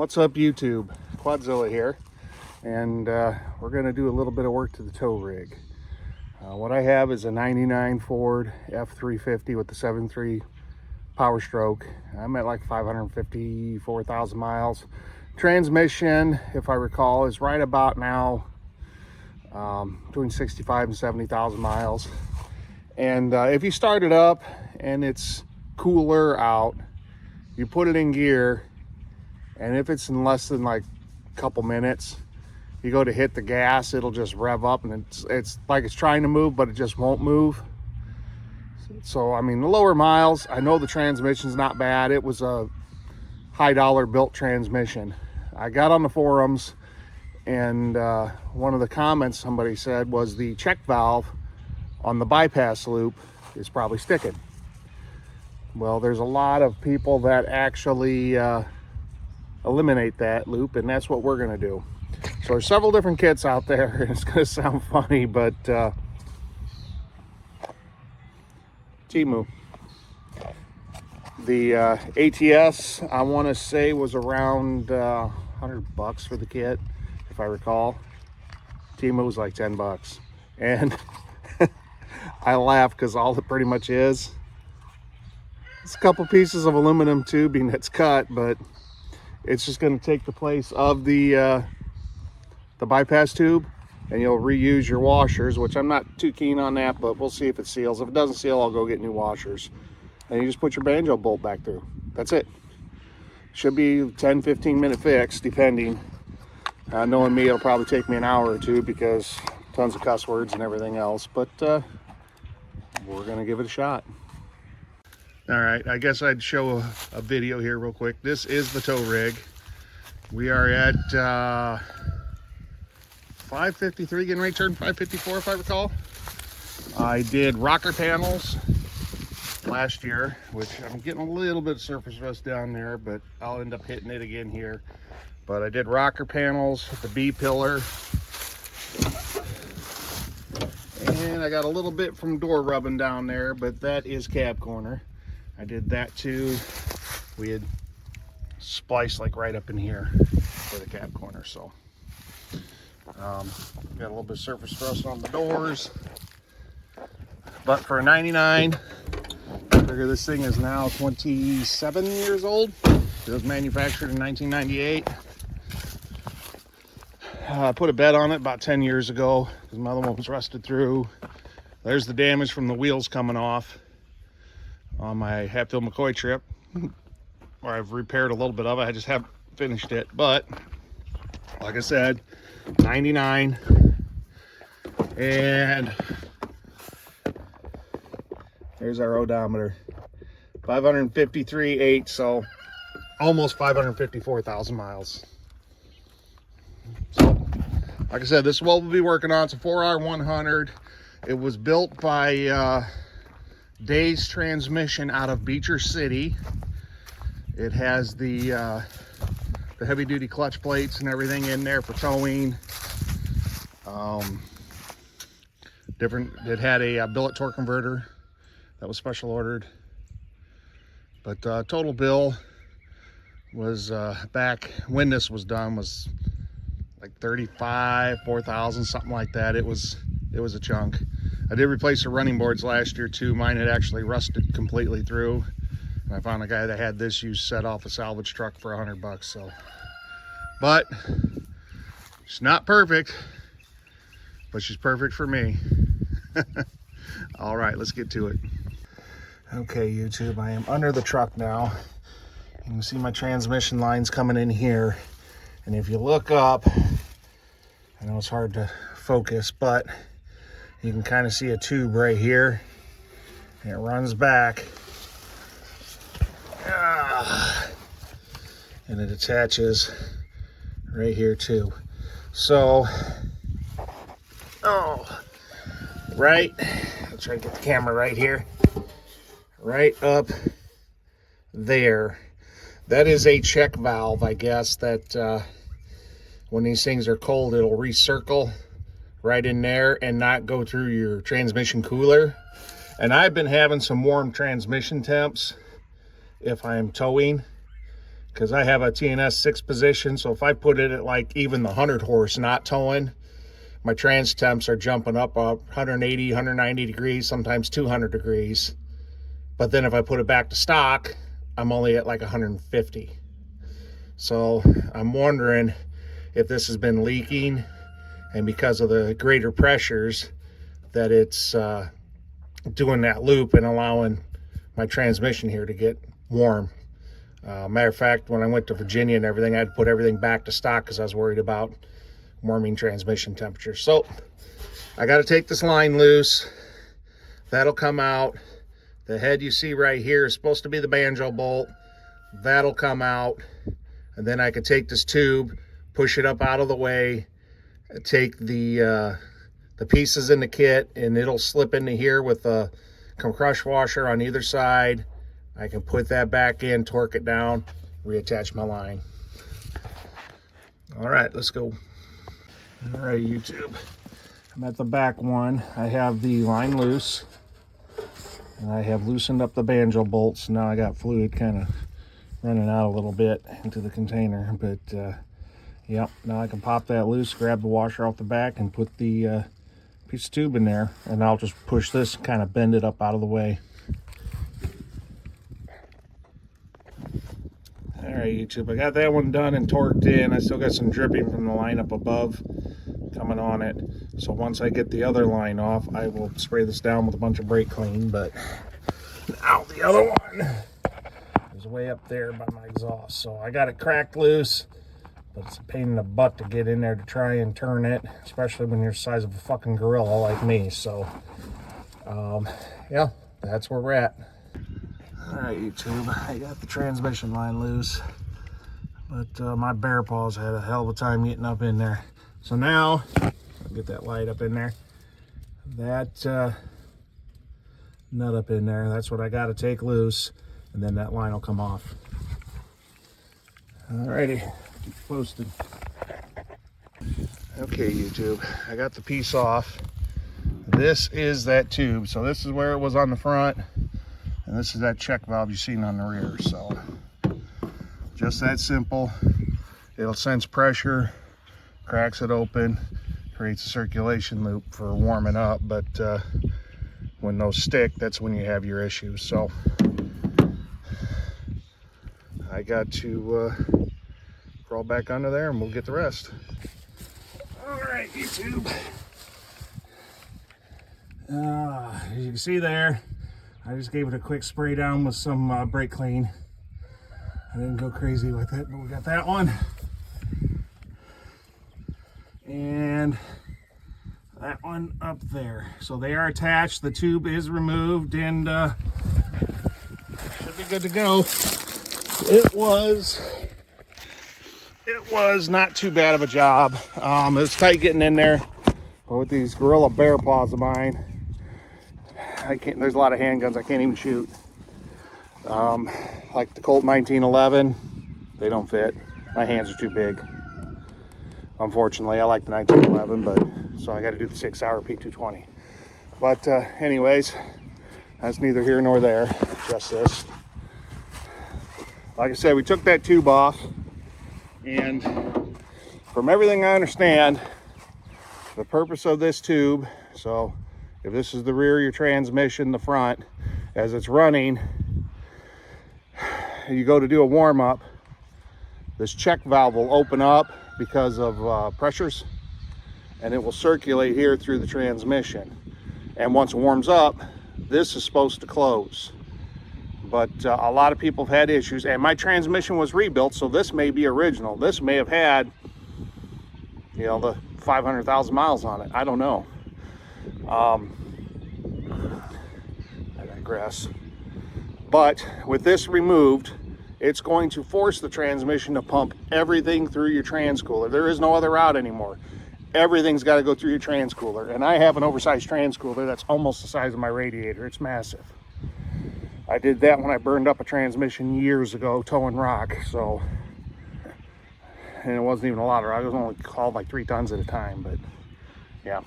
What's up, YouTube? Quadzilla here, and we're going to do a little bit of work to the tow rig. What I have is a 99 Ford F350 with the 7.3 power stroke. I'm at like 554,000 miles. Transmission, if I recall, is right about now between 65 and 70,000 miles. And if you start it up and it's cooler out, you put it in gear, and if it's in less than like a couple minutes, you go to hit the gas, it'll just rev up, and it's like it's trying to move, but it just won't move. So I mean, the lower miles, I know the transmission's not bad. It was a high dollar built transmission. I got on the forums, and one of the comments somebody said was the check valve on the bypass loop is probably sticking. Well, there's a lot of people that actually eliminate that loop, and that's what we're going to do. So there's several different kits out there, and it's going to sound funny, but Timu. The ATS, I want to say, was around $100 for the kit, if I recall. Timu was like $10, and I laugh because all it pretty much is, it's a couple pieces of aluminum tubing that's cut, but it's just going to take the place of the bypass tube, and you'll reuse your washers, which I'm not too keen on that, but we'll see if it seals. If it doesn't seal, I'll go get new washers. And you just put your banjo bolt back through. That's it. Should be 10-15 minute fix, depending. Knowing me, it'll probably take me an hour or two because tons of cuss words and everything else, but we're gonna give it a shot. All right, I guess I'd show a video here real quick. This is the tow rig. We are at 553, getting ready to turn 554 if I recall. I did rocker panels last year, which I'm getting a little bit of surface rust down there, but I'll end up hitting it again here. But I did rocker panels with the B pillar. And I got a little bit from door rubbing down there, but that is cab corner. I did that too. We had spliced like right up in here for the cab corner, so got a little bit of surface rust on the doors. But for a 99, I figure this thing is now 27 years old. It was manufactured in 1998. I put a bed on it about 10 years ago because my other one was rusted through. There's the damage from the wheels coming off on my Hatfield McCoy trip, where I've repaired a little bit of it. I just haven't finished it, but like I said, 99, and there's our odometer, 553.8, so almost 554,000 miles. So like I said, this is what we'll be working on. It's a 4R100. It was built by Days Transmission out of Beecher City. It has the heavy-duty clutch plates and everything in there for towing. It had a billet torque converter that was special ordered. But total bill was back when this was done was like 4,000, something like that. It was a chunk. I did replace the running boards last year too. Mine had actually rusted completely through, and I found a guy that had this used set off a salvage truck for $100. So, but she's not perfect, but she's perfect for me. All right, let's get to it. Okay, YouTube, I am under the truck now. You can see my transmission lines coming in here, and if you look up, I know it's hard to focus, but you can kind of see a tube right here, and it runs back, and it attaches right here too. So, right, I'll try to get the camera right here, right up there. That is a check valve, I guess, that when these things are cold, it'll recircle right in there and not go through your transmission cooler. And I've been having some warm transmission temps if I'm towing, because I have a TNS 6 position. So if I put it at like even the 100 horse not towing, my trans temps are jumping up 180, 190 degrees, sometimes 200 degrees. But then if I put it back to stock, I'm only at like 150. So I'm wondering if this has been leaking, and because of the greater pressures that it's doing that loop and allowing my transmission here to get warm. Matter of fact, when I went to Virginia and everything, I had to put everything back to stock because I was worried about warming transmission temperature. So I got to take this line loose. That'll come out. The head you see right here is supposed to be the banjo bolt. That'll come out. And then I could take this tube, push it up out of the way, take the pieces in the kit, and it'll slip into here with a crush washer on either side. I can put that back in, torque it down, reattach my line. All right, let's go. All right, YouTube. I'm at the back one. I have the line loose, and I have loosened up the banjo bolts. Now I got fluid kind of running out a little bit into the container, but yep, now I can pop that loose, grab the washer off the back, and put the piece of tube in there, and I'll just push this and kind of bend it up out of the way. All right, YouTube, I got that one done and torqued in. I still got some dripping from the line up above coming on it. So once I get the other line off, I will spray this down with a bunch of brake clean. But now the other one is way up there by my exhaust. So I got it cracked loose, but it's a pain in the butt to get in there to try and turn it, especially when you're the size of a fucking gorilla like me. So yeah, that's where we're at. All right, YouTube, I got the transmission line loose, but my bear paws had a hell of a time getting up in there. So now, I'll get that light up in there. That nut up in there, that's what I got to take loose, and then that line will come off. All righty, keep posted. Okay, YouTube, I got the piece off. This is that tube. So this is where it was on the front, and this is that check valve you've seen on the rear. So just that simple. It'll sense pressure, cracks it open, creates a circulation loop for warming up. But when those stick, that's when you have your issues. So I got to crawl back under there and we'll get the rest. All right, YouTube. As you can see there, I just gave it a quick spray down with some brake clean. I didn't go crazy with it, but we got that one. And that one up there. So they are attached. The tube is removed and should be good to go. It was not too bad of a job. It was tight getting in there, but with these gorilla bear paws of mine, there's a lot of handguns I can't even shoot. Like the Colt 1911, they don't fit. My hands are too big. Unfortunately, I like the 1911, but so I got to do the 6-hour P220. But anyways, that's neither here nor there. Just this. Like I said, we took that tube off, and from everything I understand, the purpose of this tube, so if this is the rear of your transmission, the front, as it's running, you go to do a warm-up, this check valve will open up because of pressures, and it will circulate here through the transmission. And once it warms up, this is supposed to close. But a lot of people have had issues, and my transmission was rebuilt, so this may be original. This may have had, you know, the 500,000 miles on it. I don't know. I digress. But with this removed, it's going to force the transmission to pump everything through your transcooler. There is no other route anymore. Everything's got to go through your transcooler. And I have an oversized transcooler that's almost the size of my radiator. It's massive. I did that when I burned up a transmission years ago towing rock. So, and it wasn't even a lot of rock. It was only hauled like 3 tons at a time. But yeah.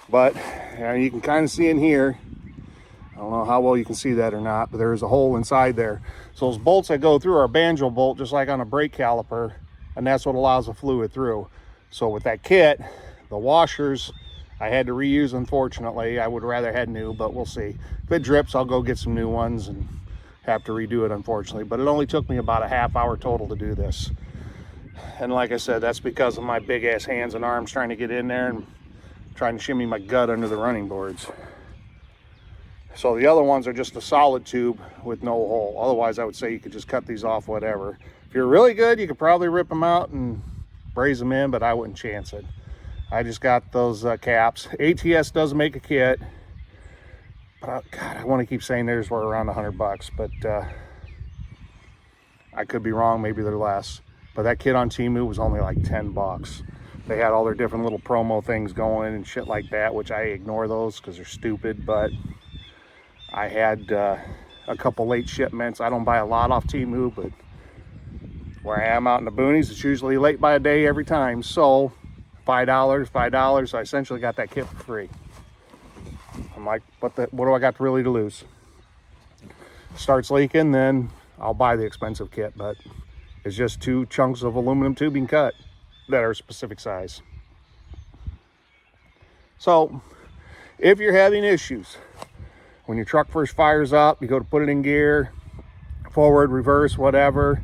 But you can kind of see in here, I don't know how well you can see that or not, but there is a hole inside there. So those bolts that go through are a banjo bolt, just like on a brake caliper, and that's what allows the fluid through. So with that kit, the washers I had to reuse, unfortunately. I would rather had new, but we'll see. If it drips, I'll go get some new ones and have to redo it, unfortunately. But it only took me about a half hour total to do this. And like I said, that's because of my big ass hands and arms trying to get in there and trying to shimmy my gut under the running boards. So the other ones are just a solid tube with no hole. Otherwise, I would say you could just cut these off, whatever. If you're really good, you could probably rip them out and braze them in, but I wouldn't chance it. I just got those caps. ATS does make a kit, but God, I want to keep saying theirs were around $100, but I could be wrong. Maybe they're less. But that kit on Temu was only like $10. They had all their different little promo things going and shit like that, which I ignore those because they're stupid. But I had a couple late shipments. I don't buy a lot off Temu, but where I am out in the boonies, it's usually late by a day every time. So $5. So I essentially got that kit for free. I'm like, what do I got really to lose? Starts leaking, then I'll buy the expensive kit, but it's just 2 chunks of aluminum tubing cut that are a specific size. So if you're having issues when your truck first fires up, you go to put it in gear, forward, reverse, whatever,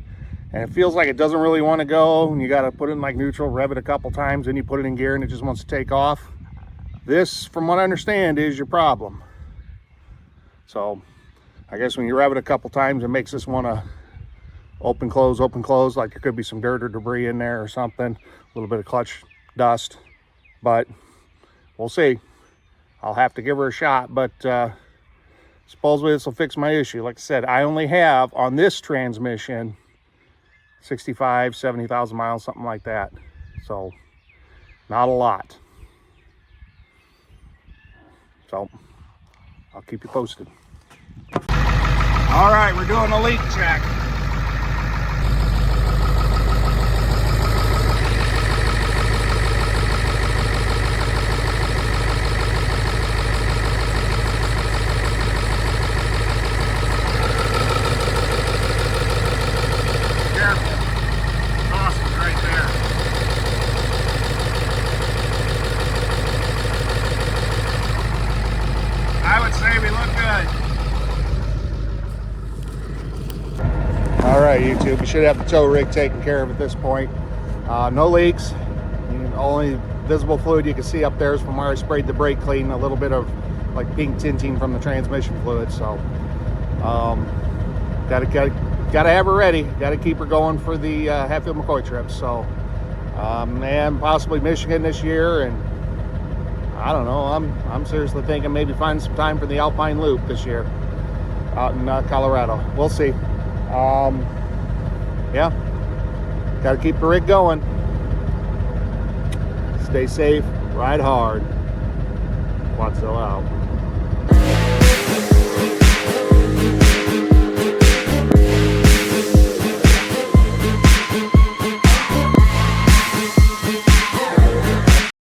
and it feels like it doesn't really want to go, and you got to put it in like neutral, rev it a couple times, then you put it in gear and it just wants to take off. This, from what I understand, is your problem. So I guess when you rev it a couple times, it makes this want to open, close, like there could be some dirt or debris in there or something, a little bit of clutch dust, but we'll see. I'll have to give her a shot, but supposedly this will fix my issue. Like I said, I only have on this transmission 65, 70,000 miles, something like that. So not a lot. So I'll keep you posted. All right, we're doing a leak check. All right, YouTube, you should have the tow rig taken care of at this point. No leaks. Only visible fluid you can see up there is from where I sprayed the brake clean, a little bit of like pink tinting from the transmission fluid. So gotta have her ready. Gotta keep her going for the Hatfield McCoy trip. So and possibly Michigan this year, and I don't know, I'm seriously thinking maybe finding some time for the Alpine Loop this year out in Colorado. We'll see. Yeah, got to keep the rig going. Stay safe, ride hard. Quadzilla out.